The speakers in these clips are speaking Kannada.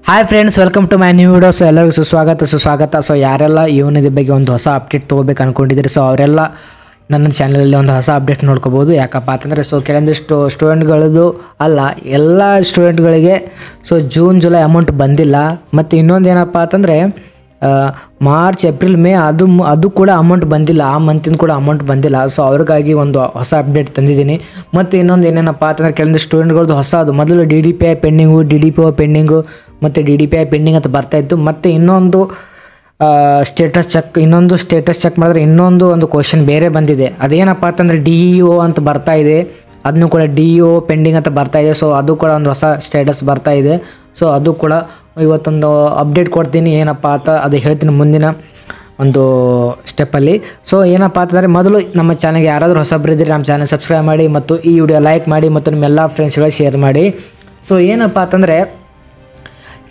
Hi friends, welcome to my new video. So ಎಲ್ಲರಿಗೂ ಸುಸ್ವಾಗತ. ಸೊ ಯಾರೆಲ್ಲ ಯುವನಿಧಿ ಬಗ್ಗೆ ಒಂದು ಹೊಸ ಅಪ್ಡೇಟ್ ತೊಗೋಬೇಕು ಅಂದ್ಕೊಂಡಿದ್ದೀರಿ, ಸೊ ಅವರೆಲ್ಲ ನನ್ನ ಚಾನಲಲ್ಲಿ ಒಂದು ಹೊಸ ಅಪ್ಡೇಟ್ ನೋಡ್ಕೋಬೋದು. ಯಾಕಪ್ಪ ಅಂತಂದರೆ ಕೆಲವೊಂದಿಷ್ಟು ಸ್ಟೂಡೆಂಟ್ಗಳದ್ದು ಅಲ್ಲ, ಎಲ್ಲ ಸ್ಟೂಡೆಂಟ್ಗಳಿಗೆ ಜೂನ್ ಜುಲೈ ಅಮೌಂಟ್ ಬಂದಿಲ್ಲ. ಮತ್ತು ಇನ್ನೊಂದು ಏನಪ್ಪ ಅಂತಂದರೆ ಮಾರ್ಚ್ ಏಪ್ರಿಲ್ ಮೇ ಅದು ಕೂಡ ಅಮೌಂಟ್ ಬಂದಿಲ್ಲ, ಆ ಮಂತಿನ ಕೂಡ ಅಮೌಂಟ್ ಬಂದಿಲ್ಲ. ಸೊ ಅವ್ರಿಗಾಗಿ ಒಂದು ಹೊಸ ಅಪ್ಡೇಟ್ ತಂದಿದ್ದೀನಿ. ಮತ್ತು ಇನ್ನೊಂದು ಏನೇನಪ್ಪ ಅಂತಂದರೆ ಕೆಲವೊಂದು ಸ್ಟೂಡೆಂಟ್ಗಳದ್ದು ಹೊಸದು, ಮೊದಲು DDPI ಪೆಂಡಿಂಗು, DDPO ಪೆಂಡಿಂಗು ಮತ್ತು DDPI ಪೆಂಡಿಂಗ್ ಅಂತ ಬರ್ತಾಯಿತ್ತು. ಮತ್ತು ಇನ್ನೊಂದು ಸ್ಟೇಟಸ್ ಚೆಕ್ ಮಾಡಿದ್ರೆ ಇನ್ನೊಂದು ಕ್ವಶನ್ ಬೇರೆ ಬಂದಿದೆ. ಅದೇನಪ್ಪ ಅಂತಂದರೆ DEO ಅಂತ ಬರ್ತಾಯಿದೆ, ಅದನ್ನು ಕೂಡ DEO ಪೆಂಡಿಂಗ್ ಅಂತ ಬರ್ತಾಯಿದೆ. ಸೊ ಅದು ಕೂಡ ಒಂದು ಹೊಸ ಸ್ಟೇಟಸ್ ಬರ್ತಾಯಿದೆ. ಸೊ ಅದು ಕೂಡ ಇವತ್ತೊಂದು ಅಪ್ಡೇಟ್ ಕೊಡ್ತೀನಿ, ಏನಪ್ಪ ಅಂತ ಅದು ಹೇಳ್ತೀನಿ ಮುಂದಿನ ಒಂದು ಸ್ಟೆಪ್ಪಲ್ಲಿ. ಸೊ ಏನಪ್ಪ ಅಂತಂದರೆ ಮೊದಲು ನಮ್ಮ ಚಾನಲ್ಗೆ ಯಾರಾದರೂ ಹೊಸಬ್ರಿದ್ದರೆ ನಮ್ಮ ಚಾನಲ್ ಸಬ್ಸ್ಕ್ರೈಬ್ ಮಾಡಿ ಮತ್ತು ಈ ವಿಡಿಯೋ ಲೈಕ್ ಮಾಡಿ ಮತ್ತು ನಿಮ್ಮೆಲ್ಲ ಫ್ರೆಂಡ್ಸ್ಗಳಿಗೆ ಶೇರ್ ಮಾಡಿ. ಸೊ ಏನಪ್ಪ ಅಂತಂದರೆ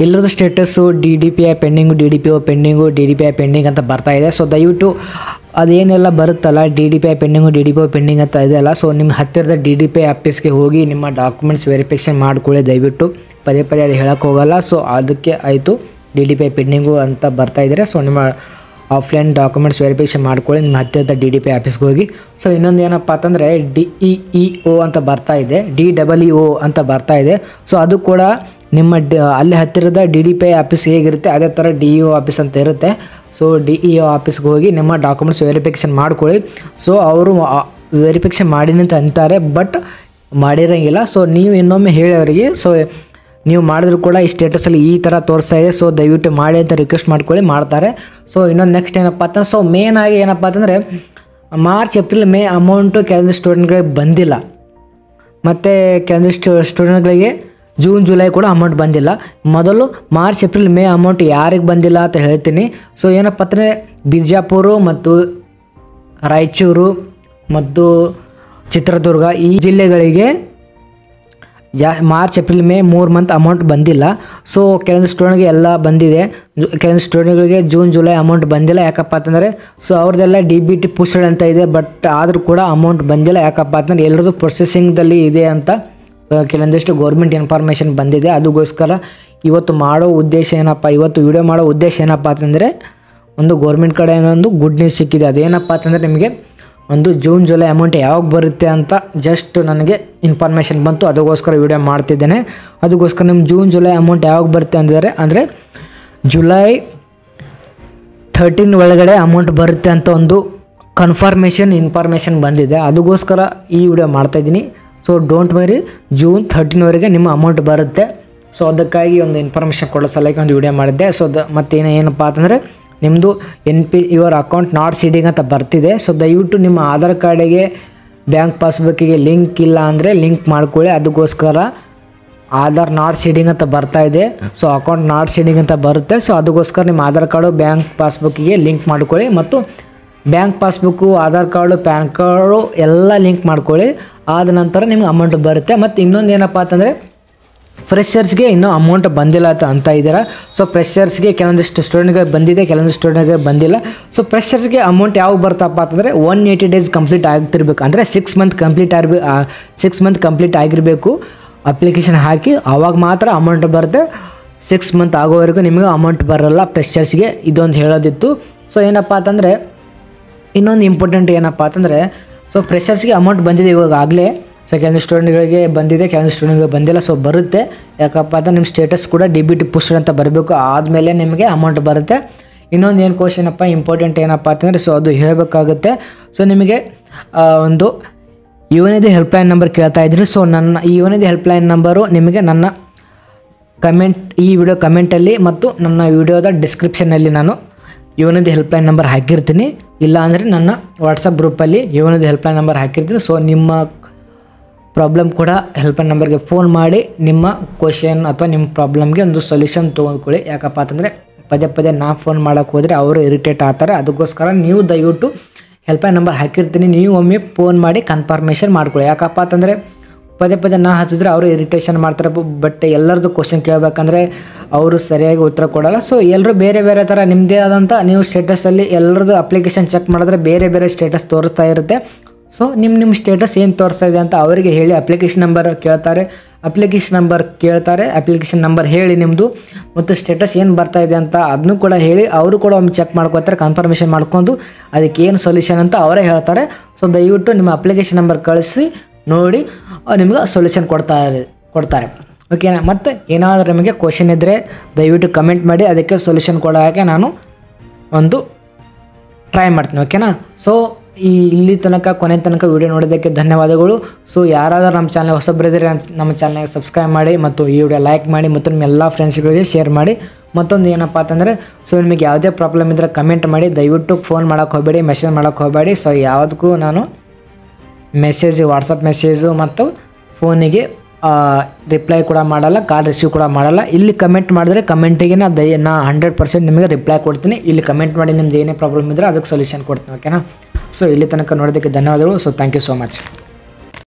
ಎಲ್ಲರದ್ದು status DDPI pending, DDPO pending, DDPI pending ಅಂತ ಬರ್ತಾಯಿದೆ. ಸೊ ದಯವಿಟ್ಟು ಅದೇನೆಲ್ಲ ಬರುತ್ತಲ್ಲ DDPI ಪೆಂಡಿಂಗು, DDPO ಪೆಂಡಿಂಗ್ ಅಂತ ಇದೆಯಲ್ಲ, ಸೊ ನಿಮ್ಮ ಹತ್ತಿರದ DDPI ಆಫೀಸ್ಗೆ ಹೋಗಿ ನಿಮ್ಮ ಡಾಕ್ಯುಮೆಂಟ್ಸ್ ವೆರಿಫಿಕೇಷನ್ ಮಾಡ್ಕೊಳ್ಳಿ. ದಯವಿಟ್ಟು ಪದೇ ಅದು ಹೇಳೋಕ್ಕೆ ಹೋಗಲ್ಲ. ಸೊ ಅದಕ್ಕೆ ಆಯಿತು, DDPI ಪೆಂಡಿಂಗು ಅಂತ ಬರ್ತಾಯಿದ್ದಾರೆ. ಸೊ ನಿಮ್ಮ ಆಫ್ಲೈನ್ ಡಾಕ್ಯುಮೆಂಟ್ಸ್ ವೆರಿಫಿಕೇಷನ್ ಮಾಡ್ಕೊಳ್ಳಿ ನಿಮ್ಮ ಹತ್ತಿರದ DDPI ಆಫೀಸ್ಗೆ ಹೋಗಿ. ಸೊ ಇನ್ನೊಂದು ಏನಪ್ಪ ಅಂತಂದರೆ DEO ಅಂತ ಬರ್ತಾಯಿದೆ, DEO ಅಂತ ಬರ್ತಾಯಿದೆ. ಸೊ ಅದು ಕೂಡ ನಿಮ್ಮ ಅಲ್ಲಿ ಹತ್ತಿರದ DDPI ಆಫೀಸ್ ಹೇಗಿರುತ್ತೆ ಅದೇ ಥರ DEO ಆಫೀಸ್ ಅಂತ ಇರುತ್ತೆ. ಸೊ DEO ಆಫೀಸ್ಗೆ ಹೋಗಿ ನಿಮ್ಮ ಡಾಕ್ಯುಮೆಂಟ್ಸ್ ವೆರಿಫಿಕೇಷನ್ ಮಾಡ್ಕೊಳ್ಳಿ. ಸೊ ಅವರು ವೆರಿಫಿಕೇಷನ್ ಮಾಡಿನಿ ಅಂತ ಅಂತಾರೆ, ಬಟ್ ಮಾಡಿರೋಂಗಿಲ್ಲ. ಸೊ ನೀವು ಇನ್ನೊಮ್ಮೆ ಹೇಳಿ ಅವರಿಗೆ, ಸೊ ನೀವು ಮಾಡಿದ್ರು ಕೂಡ ಈ ಸ್ಟೇಟಸಲ್ಲಿ ಈ ಥರ ತೋರಿಸ್ತಾ ಇದೆ, ಸೊ ದಯವಿಟ್ಟು ಮಾಡಿ ಅಂತ ರಿಕ್ವೆಸ್ಟ್ ಮಾಡ್ಕೊಳ್ಳಿ, ಮಾಡ್ತಾರೆ. ಸೊ ಇನ್ನೊಂದು ನೆಕ್ಸ್ಟ್ ಏನಪ್ಪ ಅಂತಂದ್ರೆ, ಸೊ ಮೇನಾಗಿ ಏನಪ್ಪ ಅಂತಂದರೆ ಮಾರ್ಚ್ ಏಪ್ರಿಲ್ ಮೇ ಅಮೌಂಟು ಕೆಲವೊಂದು ಸ್ಟೂಡೆಂಟ್ಗಳಿಗೆ ಬಂದಿಲ್ಲ, ಮತ್ತು ಕೆಲವೊಂದಿಷ್ಟು ಸ್ಟೂಡೆಂಟ್ಗಳಿಗೆ ಜೂನ್ ಜುಲೈ ಕೂಡ ಅಮೌಂಟ್ ಬಂದಿಲ್ಲ. ಮೊದಲು ಮಾರ್ಚ್ ಏಪ್ರಿಲ್ ಮೇ ಅಮೌಂಟ್ ಯಾರಿಗೆ ಬಂದಿಲ್ಲ ಅಂತ ಹೇಳ್ತೀನಿ. ಸೊ ಏನಪ್ಪ ಅಂದರೆ ಬಿಜಾಪುರ ಮತ್ತು ರಾಯಚೂರು ಮತ್ತು ಚಿತ್ರದುರ್ಗ ಈ ಜಿಲ್ಲೆಗಳಿಗೆ March April May 3 month amount ಬಂದಿಲ್ಲ. ಸೊ ಕೆಲವೊಂದು ಸ್ಟೂಡೆಂಟ್ಗೆ ಎಲ್ಲ ಬಂದಿದೆ, ಕೆಲವೊಂದು ಸ್ಟೂಡೆಂಟ್ಗಳಿಗೆ ಜೂನ್ ಜುಲೈ ಅಮೌಂಟ್ ಬಂದಿಲ್ಲ. ಯಾಕಪ್ಪ ಅಂತಂದರೆ ಸೊ ಅವ್ರದ್ದೆಲ್ಲ DBT ಪುಸ್ಟೆಡ್ ಅಂತ ಇದೆ, ಬಟ್ ಆದರೂ ಕೂಡ ಅಮೌಂಟ್ ಬಂದಿಲ್ಲ. ಯಾಕಪ್ಪ ಅಂತಂದರೆ ಎಲ್ಲರದ್ದು ಪ್ರೊಸೆಸಿಂಗ್ದಲ್ಲಿ ಇದೆ ಅಂತ ಕೆಲವೊಂದಿಷ್ಟು ಗೌರ್ಮೆಂಟ್ ಇನ್ಫಾರ್ಮೇಷನ್ ಬಂದಿದೆ. ಅದಕ್ಕೋಸ್ಕರ ಇವತ್ತು ಇವತ್ತು ವಿಡಿಯೋ ಮಾಡೋ ಉದ್ದೇಶ ಏನಪ್ಪ ಅಂತಂದರೆ ಒಂದು ಗೌರ್ಮೆಂಟ್ ಕಡೆಯಿಂದ ಒಂದು ಗುಡ್ ನ್ಯೂಸ್ ಸಿಕ್ಕಿದೆ. ಅದೇನಪ್ಪ ಅಂತಂದರೆ ನಿಮಗೆ ಒಂದು ಜೂನ್ ಜುಲೈ ಅಮೌಂಟ್ ಯಾವಾಗ ಬರುತ್ತೆ ಅಂತ ಜಸ್ಟ್ ನನಗೆ ಇನ್ಫಾರ್ಮೇಷನ್ ಬಂತು, ಅದಕ್ಕೋಸ್ಕರ ವಿಡಿಯೋ ಮಾಡ್ತಿದ್ದೇನೆ. ಅದಕ್ಕೋಸ್ಕರ ನಿಮ್ಮ ಜೂನ್ ಜುಲೈ ಅಮೌಂಟ್ ಯಾವಾಗ ಬರುತ್ತೆ ಅಂದರೆ ಜುಲೈ 13 ಒಳಗಡೆ ಅಮೌಂಟ್ ಬರುತ್ತೆ ಅಂತ ಒಂದು ಇನ್ಫಾರ್ಮೇಷನ್ ಬಂದಿದೆ. ಅದಕ್ಕೋಸ್ಕರ ಈ ವಿಡಿಯೋ ಮಾಡ್ತಾಯಿದ್ದೀನಿ. ಸೊ ಡೋಂಟ್ ವರಿ, ಜೂನ್ 13ವರೆಗೆ ನಿಮ್ಮ ಅಮೌಂಟ್ ಬರುತ್ತೆ. ಸೊ ಅದಕ್ಕಾಗಿ ಒಂದು ಇನ್ಫಾರ್ಮೇಷನ್ ಕೊಡೋ ಸಲಕ್ಕೆ ಒಂದು ವಿಡಿಯೋ ಮಾಡಿದ್ದೆ. ಸೊ ಏನಪ್ಪ ಅಂತಂದರೆ ನಿಮ್ಮದು ಯುವರ್ ಅಕೌಂಟ್ ನಾಟ್ ಸೀಡಿಂಗ್ ಅಂತ ಬರ್ತಿದೆ. ಸೊ ದಯವಿಟ್ಟು ನಿಮ್ಮ ಆಧಾರ್ ಕಾರ್ಡಿಗೆ ಬ್ಯಾಂಕ್ ಪಾಸ್ಬುಕ್ಕಿಗೆ ಲಿಂಕ್ ಇಲ್ಲ ಅಂದರೆ ಲಿಂಕ್ ಮಾಡ್ಕೊಳ್ಳಿ. ಅದಕ್ಕೋಸ್ಕರ ಆಧಾರ್ ನಾಟ್ ಸೀಡಿಂಗ್ ಅಂತ ಬರ್ತಾಯಿದೆ. ಸೊ ಅಕೌಂಟ್ ನಾಟ್ ಸೀಡಿಂಗ್ ಅಂತ ಬರುತ್ತೆ. ಸೊ ಅದಕ್ಕೋಸ್ಕರ ನಿಮ್ಮ ಆಧಾರ್ ಕಾರ್ಡು ಬ್ಯಾಂಕ್ ಪಾಸ್ಬುಕ್ಕಿಗೆ ಲಿಂಕ್ ಮಾಡ್ಕೊಳ್ಳಿ, ಮತ್ತು bank passbook, Aadhaar card, PAN card ಎಲ್ಲ ಲಿಂಕ್ ಮಾಡ್ಕೊಳ್ಳಿ. ಆದ ನಂತರ ನಿಮ್ಗೆ ಅಮೌಂಟ್ ಬರುತ್ತೆ. ಮತ್ತು ಇನ್ನೊಂದು ಏನಪ್ಪ ಅಂತಂದರೆ ಫ್ರೆಷರ್ಸ್ಗೆ ಇನ್ನೂ ಅಮೌಂಟ್ ಬಂದಿಲ್ಲ ಅಂತ ಇದ್ದೀರಾ. ಸೊ ಫ್ರೆಷರ್ಸ್ಗೆ ಕೆಲವೊಂದಿಷ್ಟು ಸ್ಟೂಡೆಂಟ್ಗೆ ಬಂದಿದೆ, ಕೆಲವೊಂದು ಸ್ಟೂಡೆಂಟ್ಗೆ ಬಂದಿಲ್ಲ. ಸೊ ಫ್ರೆಷರ್ಸ್ಗೆ ಅಮೌಂಟ್ ಯಾವಾಗ ಬರ್ತಪ್ಪ ಅಂತಂದರೆ 180 ಡೇಸ್ ಕಂಪ್ಲೀಟ್ ಆಗ್ತಿರ್ಬೇಕು, ಅಂದರೆ 6 ಮಂತ್ ಕಂಪ್ಲೀಟ್ ಆಗಿರಬೇಕು ಅಪ್ಲಿಕೇಶನ್ ಹಾಕಿ, ಆವಾಗ ಮಾತ್ರ ಅಮೌಂಟ್ ಬರುತ್ತೆ. 6 ಮಂತ್ ಆಗೋವರೆಗೂ ನಿಮಗೆ ಅಮೌಂಟ್ ಬರೋಲ್ಲ ಫ್ರೆಷರ್ಸ್ಗೆ. ಇದೊಂದು ಹೇಳೋದಿತ್ತು. ಸೊ ಏನಪ್ಪ ಅಂತಂದರೆ ಇನ್ನೊಂದು ಇಂಪಾರ್ಟೆಂಟ್ ಏನಪ್ಪ ಅಂತಂದರೆ, ಸೊ ಫ್ರೆಷರ್ಸ್ಗೆ ಅಮೌಂಟ್ ಬಂದಿದೆ ಇವಾಗಲೇ. ಸೊ ಕೆಲವೊಂದು ಸ್ಟೂಡೆಂಟ್ಗಳಿಗೆ ಬಂದಿದೆ, ಕೆಲವೊಂದು ಸ್ಟೂಡೆಂಟ್ಗಳಿಗೆ ಬಂದಿಲ್ಲ. ಸೊ ಬರುತ್ತೆ, ಯಾಕಪ್ಪ ಅಂತ ನಿಮ್ಮ ಸ್ಟೇಟಸ್ ಕೂಡ DBT ಪುಸ್ಟೆಡ್ ಅಂತ ಬರಬೇಕು, ಆದಮೇಲೆ ನಿಮಗೆ ಅಮೌಂಟ್ ಬರುತ್ತೆ. ಇನ್ನೊಂದು ಏನು ಕ್ವಶನಪ್ಪ ಇಂಪಾರ್ಟೆಂಟ್ ಏನಪ್ಪ ಅಂತಂದರೆ, ಸೊ ಅದು ಹೇಳಬೇಕಾಗುತ್ತೆ. ಸೊ ನಿಮಗೆ ಒಂದು ಯುವನಿಧಿ ಹೆಲ್ಪ್ಲೈನ್ ನಂಬರ್ ಕೇಳ್ತಾ ಇದ್ರಿ. ಸೊ ನನ್ನ ಈ ಯುವನಿಧಿ ಹೆಲ್ಪ್ಲೈನ್ ನಂಬರು ನಿಮಗೆ ನನ್ನ ಈ ವಿಡಿಯೋ ಕಮೆಂಟಲ್ಲಿ ಮತ್ತು ನನ್ನ ವಿಡಿಯೋದ ಡಿಸ್ಕ್ರಿಪ್ಷನ್ನಲ್ಲಿ ನಾನು ಯುವನಿಧಿ ಹೆಲ್ಪ್ಲೈನ್ ನಂಬರ್ ಹಾಕಿರ್ತೀನಿ, ಇಲ್ಲ ಅಂದರೆ ನನ್ನ ವಾಟ್ಸಪ್ ಗ್ರೂಪಲ್ಲಿ ಯುವನಿಧಿ ಹೆಲ್ಪ್ಲೈನ್ ನಂಬರ್ ಹಾಕಿರ್ತೀನಿ. ಸೊ ನಿಮ್ಮ ಪ್ರಾಬ್ಲಮ್ ಕೂಡ ಹೆಲ್ಪ್ಲೈನ್ ನಂಬರ್ಗೆ ಫೋನ್ ಮಾಡಿ ನಿಮ್ಮ ಕ್ವಶನ್ ಅಥವಾ ನಿಮ್ಮ ಪ್ರಾಬ್ಲಮ್ಗೆ ಒಂದು ಸೊಲ್ಯೂಷನ್ ತೊಗೊಂಡ್ಕೊಳ್ಳಿ. ಯಾಕಪ್ಪ ಅಂತಂದರೆ ಪದೇ ನಾ ಫೋನ್ ಮಾಡೋಕ್ಕೆ ಹೋದರೆ ಅವರು ಇರಿಟೇಟ್ ಆಗ್ತಾರೆ. ಅದಕ್ಕೋಸ್ಕರ ನೀವು ದಯವಿಟ್ಟು ಹೆಲ್ಪ್ಲೈನ್ ನಂಬರ್ ಹಾಕಿರ್ತೀನಿ, ನೀವು ಒಮ್ಮೆ ಫೋನ್ ಮಾಡಿ ಕನ್ಫರ್ಮೇಷನ್ ಮಾಡ್ಕೊಳ್ಳಿ. ಯಾಕಪ್ಪ ಅಂತಂದರೆ ಪದೇ ನಾ ಹಚ್ಚಿದ್ರೆ ಅವರು ಇರಿಟೇಷನ್ ಮಾಡ್ತಾರೆ, ಬಟ್ ಎಲ್ಲರದ್ದು ಕ್ವಶನ್ ಕೇಳಬೇಕಂದ್ರೆ ಅವರು ಸರಿಯಾಗಿ ಉತ್ತರ ಕೊಡೋಲ್ಲ. ಸೊ ಎಲ್ಲರೂ ಬೇರೆ ಥರ ನಿಮ್ಮದೇ ಆದಂಥ ನೀವು ಸ್ಟೇಟಸಲ್ಲಿ ಎಲ್ಲರದ್ದು ಅಪ್ಲಿಕೇಶನ್ ಚೆಕ್ ಮಾಡಿದ್ರೆ ಬೇರೆ ಸ್ಟೇಟಸ್ ತೋರಿಸ್ತಾ ಇರುತ್ತೆ. ಸೊ ನಿಮ್ಮ ಸ್ಟೇಟಸ್ ಏನು ತೋರಿಸ್ತಾ ಇದೆ ಅಂತ ಅವರಿಗೆ ಹೇಳಿ. ಅಪ್ಲಿಕೇಶನ್ ನಂಬರ್ ಕೇಳ್ತಾರೆ, ಅಪ್ಲಿಕೇಶನ್ ನಂಬರ್ ಹೇಳಿ ನಿಮ್ಮದು, ಮತ್ತು ಸ್ಟೇಟಸ್ ಏನು ಬರ್ತಾ ಇದೆ ಅಂತ ಅದನ್ನು ಕೂಡ ಹೇಳಿ. ಅವರು ಕೂಡ ಒಮ್ಮೆ ಚೆಕ್ ಮಾಡ್ಕೋತಾರೆ, ಕನ್ಫರ್ಮೇಷನ್ ಮಾಡ್ಕೊಂಡು ಅದಕ್ಕೆ ಏನು ಸೊಲ್ಯೂಷನ್ ಅಂತ ಅವರೇ ಹೇಳ್ತಾರೆ. ಸೊ ದಯವಿಟ್ಟು ನಿಮ್ಮ ಅಪ್ಲಿಕೇಶನ್ ನಂಬರ್ ಕಳಿಸಿ ನೋಡಿ, ನಿಮ್ಗೆ ಸೊಲ್ಯೂಷನ್ ಕೊಡ್ತಾರೆ. ಓಕೆನಾ. ಮತ್ತು ಏನಾದರೂ ನಿಮಗೆ ಕ್ವಶನ್ ಇದ್ದರೆ ದಯವಿಟ್ಟು ಕಮೆಂಟ್ ಮಾಡಿ, ಅದಕ್ಕೆ ಸೊಲ್ಯೂಷನ್ ಕೊಡೋಕ್ಕೆ ನಾನು ಒಂದು ಟ್ರೈ ಮಾಡ್ತೀನಿ. ಓಕೆನಾ. ಸೊ ಇಲ್ಲಿ ತನಕ ಕೊನೆ ತನಕ ವಿಡಿಯೋ ನೋಡೋದಕ್ಕೆ ಧನ್ಯವಾದಗಳು. ಸೊ ಯಾರಾದರೂ ನಮ್ಮ ಚಾನಲ್ ಹೊಸಬರಿದ್ದರೆ ನಮ್ಮ ಚಾನಲ್ಗೆ ಸಬ್ಸ್ಕ್ರೈಬ್ ಮಾಡಿ, ಮತ್ತು ಈ ವಿಡಿಯೋ ಲೈಕ್ ಮಾಡಿ, ಮತ್ತು ನಿಮ್ಮ ಎಲ್ಲ ಫ್ರೆಂಡ್ಸ್ಗಳಿಗೆ ಶೇರ್ ಮಾಡಿ. ಮತ್ತೊಂದು ಏನಪ್ಪ ಅಂತಂದರೆ, ಸೊ ನಿಮಗೆ ಯಾವುದೇ ಪ್ರಾಬ್ಲಮ್ ಇದ್ದರೆ ಕಮೆಂಟ್ ಮಾಡಿ, ದಯವಿಟ್ಟು ಫೋನ್ ಮಾಡೋಕ್ಕೆ ಹೋಗಬೇಡಿ, ಮೆಸೇಜ್ ಮಾಡೋಕ್ಕೆ ಹೋಗಬೇಡಿ. ಸೊ ಯಾವುದಕ್ಕೂ ನಾನು ವಾಟ್ಸಪ್ ಮೆಸೇಜು ಮತ್ತು ಫೋನಿಗೆ ರಿಪ್ಲೈ ಕೂಡ ಮಾಡಲ್ಲ, ಕಾಲ್ ರಿಸೀವ್ ಕೂಡ ಮಾಡಲ್ಲ. ಇಲ್ಲಿ ಕಮೆಂಟ್ ಮಾಡಿದ್ರೆ ಕಮೆಂಟಿಗೆ ನಾ 100% ನಿಮಗೆ ರಿಪ್ಲೈ ಕೊಡ್ತೀನಿ. ಇಲ್ಲಿ ಕಮೆಂಟ್ ಮಾಡಿ ನಿಮ್ದು ಏನೇ ಪ್ರಾಬ್ಲಮ್ ಇದ್ದರೆ ಅದಕ್ಕೆ ಸೊಲ್ಯೂಷನ್ ಕೊಡ್ತೀನಿ. ಓಕೆನಾ. ಸೊ ಇಲ್ಲಿ ತನಕ ನೋಡೋದಕ್ಕೆ ಧನ್ಯವಾದಗಳು. So thank you so much.